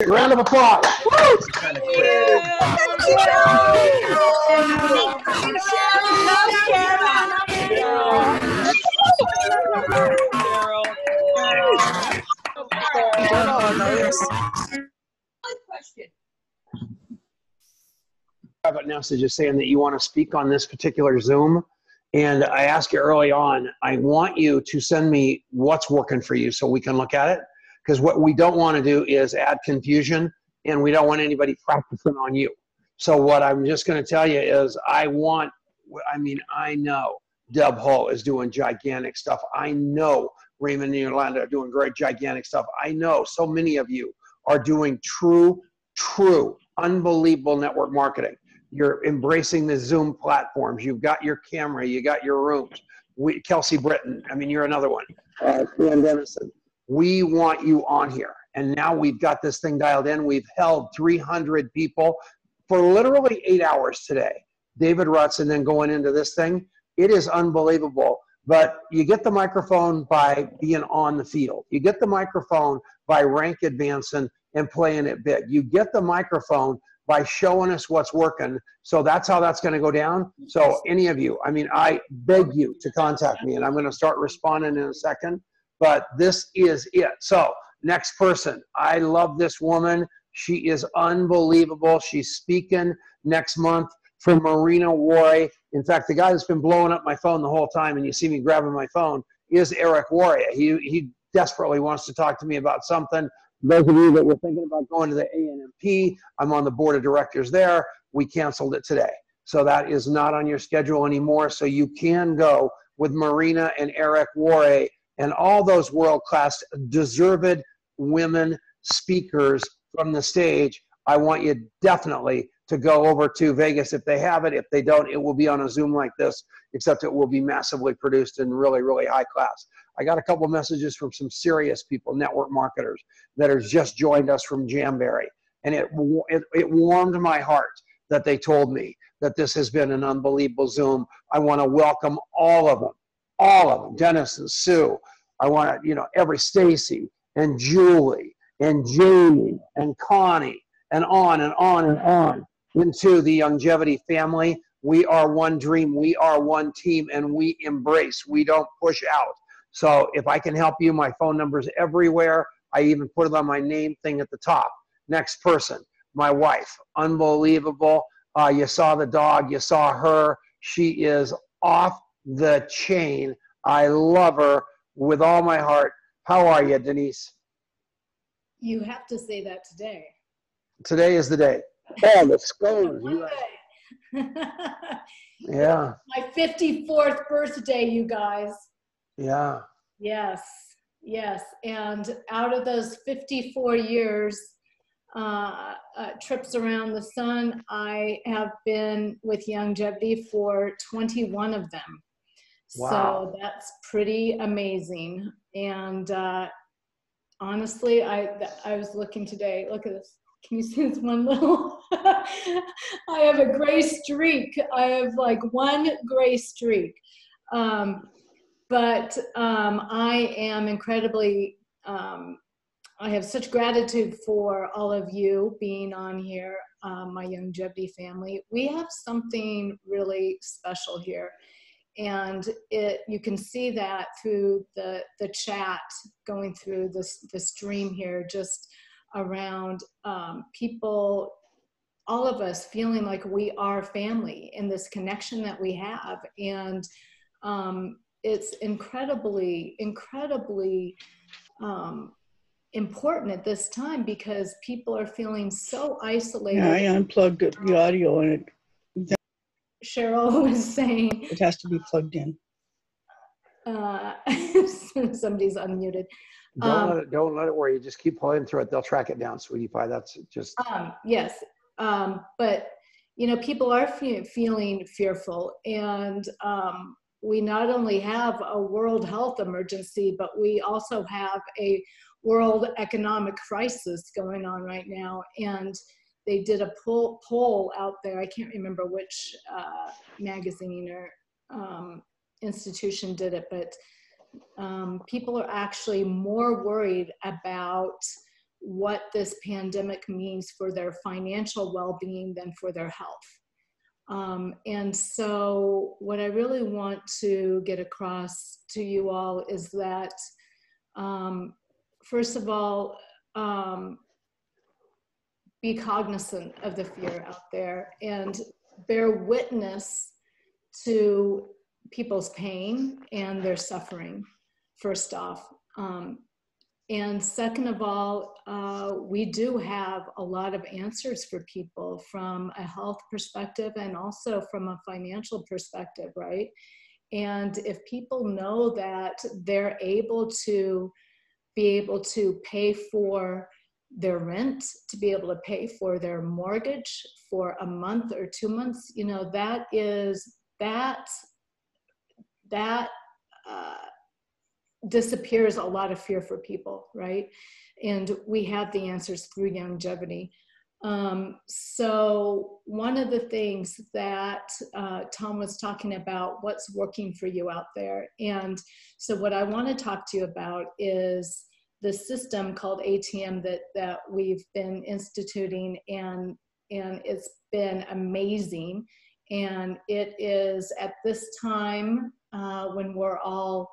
Round of applause. Woo! Kind of quick. Have a message just saying that you want to speak on this particular Zoom. And I asked you early on, I want you to send me what's working for you so we can look at it. Because what we don't want to do is add confusion, and we don't want anybody practicing on you. So what I'm just going to tell you is I know Deb Hull is doing gigantic stuff. I know Raymond and Yolanda are doing great, gigantic stuff. I know so many of you are doing true, unbelievable network marketing. You're embracing the Zoom platforms. You've got your camera. You got your rooms. Kelsey Britton, I mean, you're another one. Denice. We want you on here. And now we've got this thing dialed in. We've held 300 people for literally 8 hours today. David Rutz, and then going into this thing. It is unbelievable. But you get the microphone by being on the field. You get the microphone by rank advancing and playing it big. You get the microphone by showing us what's working. So that's how that's going to go down. So any of you, I mean, I beg you to contact me, and I'm going to start responding in a second. But this is it. So next person. I love this woman. She is unbelievable. She's speaking next month for Marina Warre. In fact, the guy that's been blowing up my phone the whole time, and you see me grabbing my phone, is Eric Warre. He desperately wants to talk to me about something. Those of you that were thinking about going to the ANMP, I'm on the board of directors there. We canceled it today. So that is not on your schedule anymore. So you can go with Marina and Eric Warre and all those world-class, deserved women speakers from the stage. I want you definitely to go over to Vegas if they have it. If they don't, it will be on a Zoom like this, except it will be massively produced and really, really high class. I got a couple messages from some serious people, network marketers, that have just joined us from Jamberry. And it warmed my heart that they told me that this has been an unbelievable Zoom. I want to welcome all of them, Dennis and Sue. I want to, every Stacy and Julie and Jamie and Connie and on and on and on into the Longevity family. We are one dream, we are one team, and we embrace, we don't push out. So if I can help you, my phone number's everywhere. I even put it on my name thing at the top. Next person, my wife, unbelievable. You saw the dog, you saw her. She is off the chain. I love her with all my heart. How are you, Denice? You have to say that today. Today is the day. Oh, the scones. Yeah. My 54th birthday, you guys. Yeah. Yes, yes. And out of those 54 years, trips around the sun, I have been with Longevity for 21 of them. Wow. So that's pretty amazing. And honestly, I was looking today, look at this. Can you see this one little? I have a gray streak. I have like one gray streak. But I am incredibly, I have such gratitude for all of you being on here, my Longevity family. We have something really special here. And you can see that through the chat going through the stream here, just around people, all of us feeling like we are family in this connection that we have. And it's incredibly important at this time because people are feeling so isolated. Yeah, I unplugged the audio and Cheryl was saying it has to be plugged in. Somebody's unmuted. Don't let it worry. You just keep pulling through it. They'll track it down, sweetie pie. That's just. Yes. But, people are feeling fearful. And we not only have a world health emergency, but we also have a world economic crisis going on right now. And they did a poll out there. I can't remember which magazine or institution did it, but people are actually more worried about what this pandemic means for their financial well-being than for their health. And so what I really want to get across to you all is that, first of all, be cognizant of the fear out there and bear witness to people's pain and their suffering, first off. And second of all, we do have a lot of answers for people from a health perspective and also from a financial perspective, right? And if people know that they're able to pay for their rent, to be able to pay for their mortgage for a month or 2 months, you know, that disappears a lot of fear for people, right? And we have the answers through longevity. So one of the things that Tom was talking about, what's working for you out there. And so what I want to talk to you about is the system called ATM that we've been instituting, and it's been amazing. And it is at this time when we're all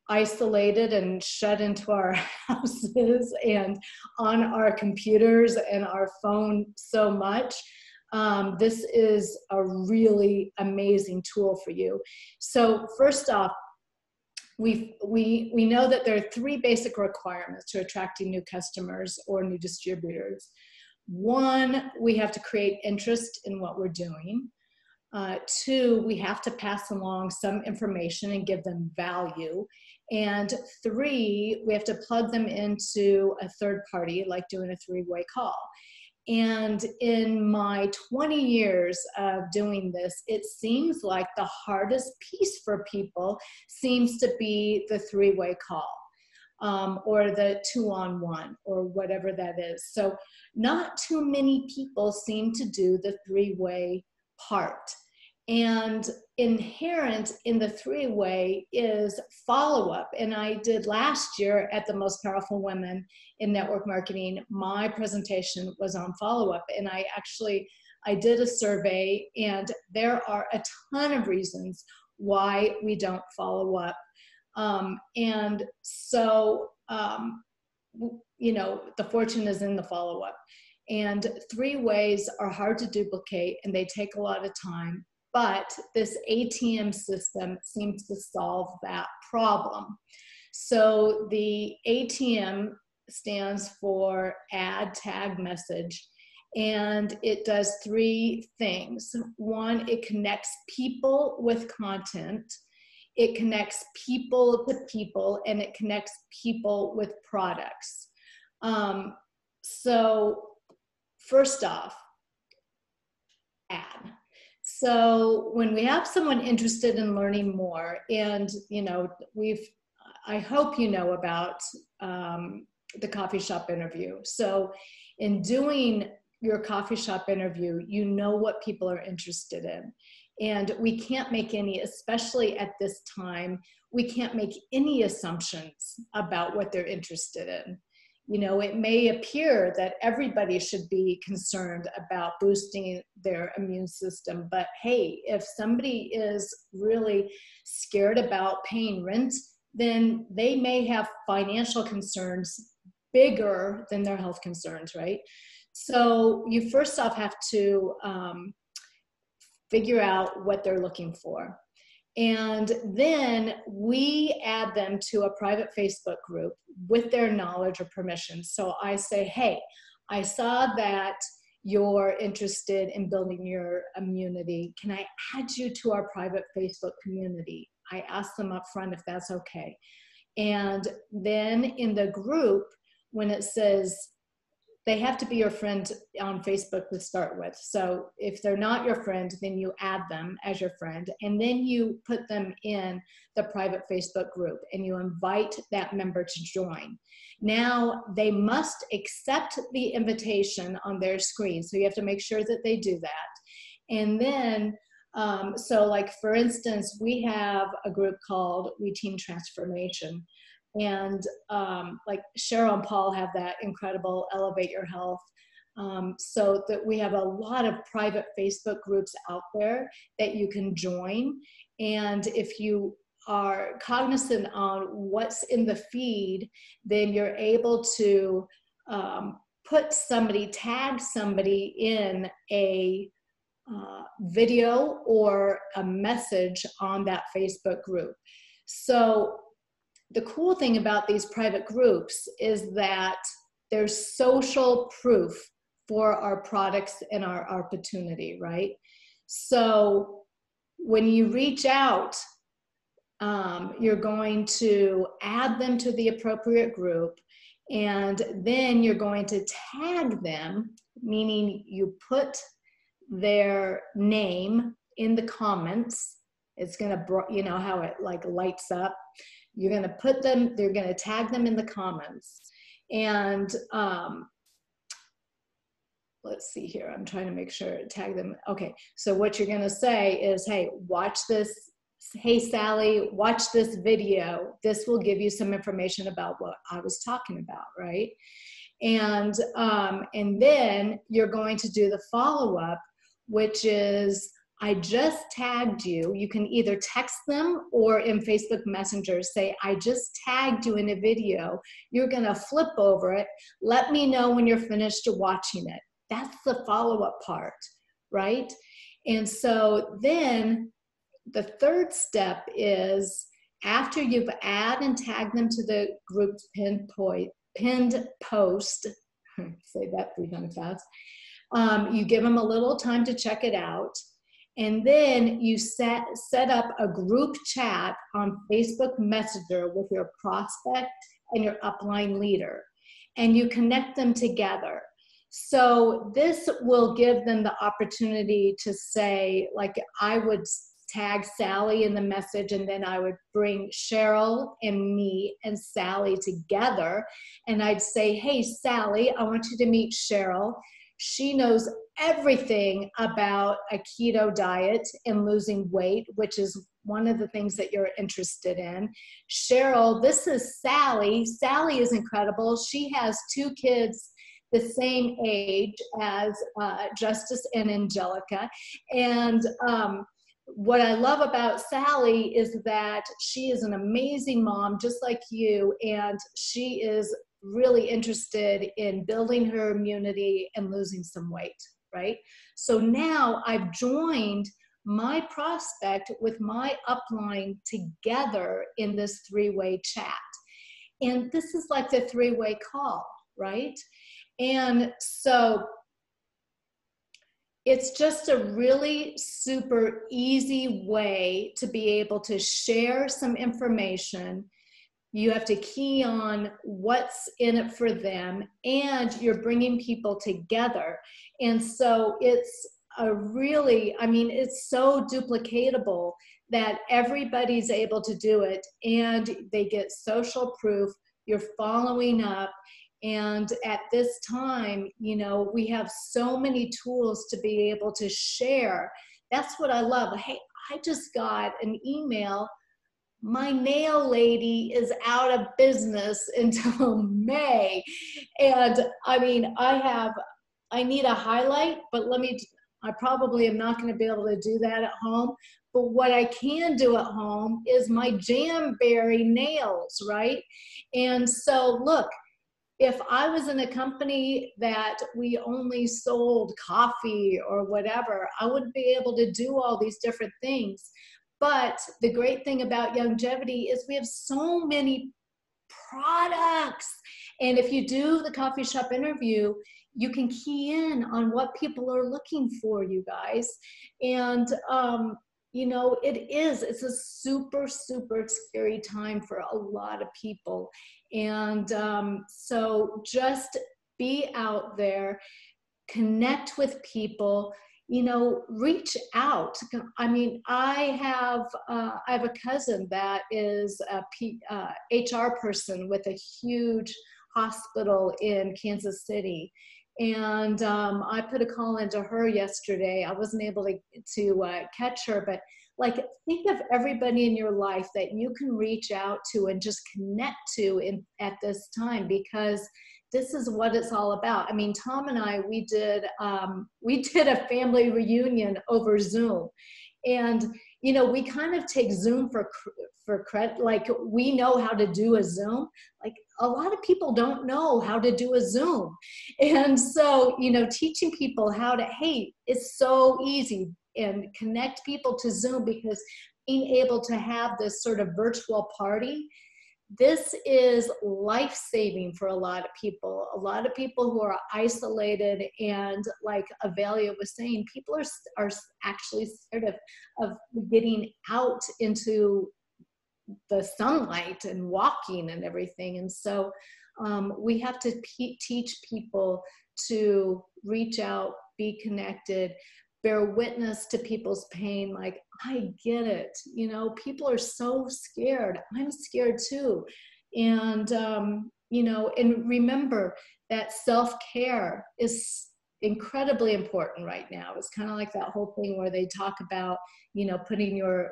isolated and shut into our houses and on our computers and our phone so much, this is a really amazing tool for you. So first off, we know that there are 3 basic requirements to attracting new customers or new distributors. 1, we have to create interest in what we're doing. 2, we have to pass along some information and give them value. And 3, we have to plug them into a third party, like doing a 3-way call. And in my 20 years of doing this, it seems like the hardest piece for people seems to be the 3-way call, or the 2-on-1, or whatever that is. So not too many people seem to do the 3-way part. And inherent in the 3-way is follow-up. And I did last year at the Most Powerful Women in Network Marketing, my presentation was on follow-up. And I did a survey, and there are a ton of reasons why we don't follow up. And so, you know, the fortune is in the follow-up. And 3-ways are hard to duplicate, and they take a lot of time. But this ATM system seems to solve that problem. So the ATM stands for add, tag, message, and it does 3 things. 1, it connects people with content, it connects people to people, and it connects people with products. So first off, add. So when we have someone interested in learning more, and you know, I hope you know about the coffee shop interview. So in doing your coffee shop interview, you know what people are interested in. And we can't make any, especially at this time, we can't make any assumptions about what they're interested in. You know, it may appear that everybody should be concerned about boosting their immune system, but hey, if somebody is really scared about paying rent, then they may have financial concerns bigger than their health concerns, right? So you first off have to figure out what they're looking for. And then we add them to a private Facebook group with their knowledge or permission. So I say, hey, I saw that you're interested in building your immunity. Can I add you to our private Facebook community? I ask them up front if that's okay. And then in the group, when it says, they have to be your friend on Facebook to start with. So if they're not your friend, then you add them as your friend, and then you put them in the private Facebook group and you invite that member to join. Now they must accept the invitation on their screen. So you have to make sure that they do that. And then, so like for instance, we have a group called We Team Transformation. And like Cheryl and Paul have that incredible Elevate Your Health. So that we have a lot of private Facebook groups out there that you can join. And if you are cognizant on what's in the feed, then you're able to tag somebody in a video or a message on that Facebook group. So the cool thing about these private groups is that there's social proof for our products and our opportunity, right? So when you reach out, you're going to add them to the appropriate group, and then you're going to tag them, meaning you put their name in the comments. It's gonna, you know how it like lights up. You're gonna put them, they're gonna tag them in the comments. And let's see here, I'm trying to make sure, tag them. Okay, so what you're gonna say is, hey, watch this. Hey, Sally, watch this video. This will give you some information about what I was talking about, right? And then you're going to do the follow-up, which is, I just tagged you. You can either text them or in Facebook Messenger say, I just tagged you in a video. You're gonna flip over it. Let me know when you're finished watching it. That's the follow-up part, right? And so then the third step is, after you've added and tagged them to the group's pinned post, say that 3 times fast, you give them a little time to check it out, and then you set up a group chat on Facebook Messenger with your prospect and your upline leader, and you connect them together. So this will give them the opportunity to say, like, I would tag Sally in the message, and then I would bring Cheryl and me and Sally together, and I'd say, hey, Sally, I want you to meet Cheryl. She knows everything about a keto diet and losing weight, which is one of the things that you're interested in. Cheryl, this is Sally. Sally is incredible. She has 2 kids the same age as Justice and Angelica. And what I love about Sally is that she is an amazing mom, just like you, and she is really interested in building her immunity and losing some weight, right? So now I've joined my prospect with my upline together in this 3-way chat. And this is like the 3-way call, right? And so it's just a really super easy way to be able to share some information. You have to key on what's in it for them, and you're bringing people together. And so it's a really, I mean, it's so duplicatable that everybody's able to do it, and they get social proof. You're following up. And at this time, you know, we have so many tools to be able to share. That's what I love. Hey, I just got an email. My nail lady is out of business until May. And I mean, I need a highlight, but I probably am not going to be able to do that at home. But what I can do at home is my Jamberry nails, right? And so look, if I was in a company that we only sold coffee or whatever, I wouldn't be able to do all these different things. But the great thing about Longevity is we have so many products. And if you do the coffee shop interview, you can key in on what people are looking for, you guys. And, you know, it's a super, super scary time for a lot of people. And so just be out there, connect with people, you know, reach out. I mean, I have a cousin that is a HR person with a huge hospital in Kansas City. And I put a call into her yesterday. I wasn't able to catch her, but like, think of everybody in your life that you can reach out to and just connect to at this time, because this is what it's all about. I mean, Tom and I, we did a family reunion over Zoom. And, you know, we kind of take Zoom for credit. Like, we know how to do a Zoom. Like, a lot of people don't know how to do a Zoom. And so, you know, teaching people how to, hey, it's so easy, and connect people to Zoom, because being able to have this sort of virtual party, this is life-saving for a lot of people. A lot of people who are isolated, and like Avelia was saying, people are actually scared of getting out into the sunlight and walking and everything. And so we have to teach people to reach out, be connected, bear witness to people's pain. Like, I get it. You know, people are so scared. I'm scared too. And, you know, and remember that self-care is incredibly important right now. It's kind of like that whole thing where they talk about, you know, putting your,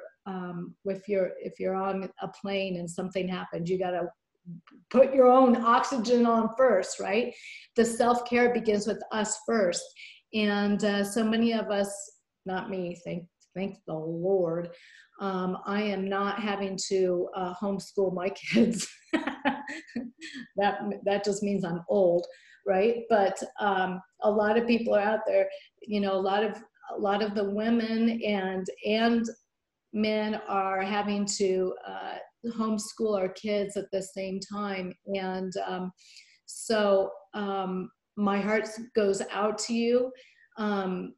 if you're on a plane and something happens, you got to put your own oxygen on first, right? The self-care begins with us first. And so many of us, not me, thank the Lord, I am not having to homeschool my kids. That just means I'm old, right? But a lot of people are out there, you know, a lot of the women and men are having to homeschool our kids at the same time. And so my heart goes out to you.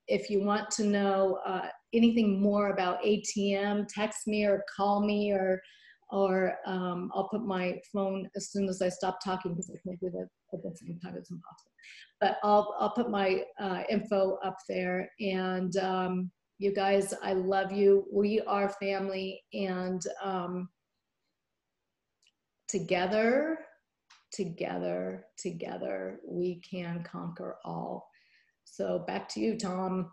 If you want to know anything more about ATM, text me or call me, or I'll put my phone as soon as I stop talking, because I can't do that at the same time. It's impossible. But I'll put my info up there. And you guys, I love you. We are family, and together, we can conquer all. So back to you, Tom.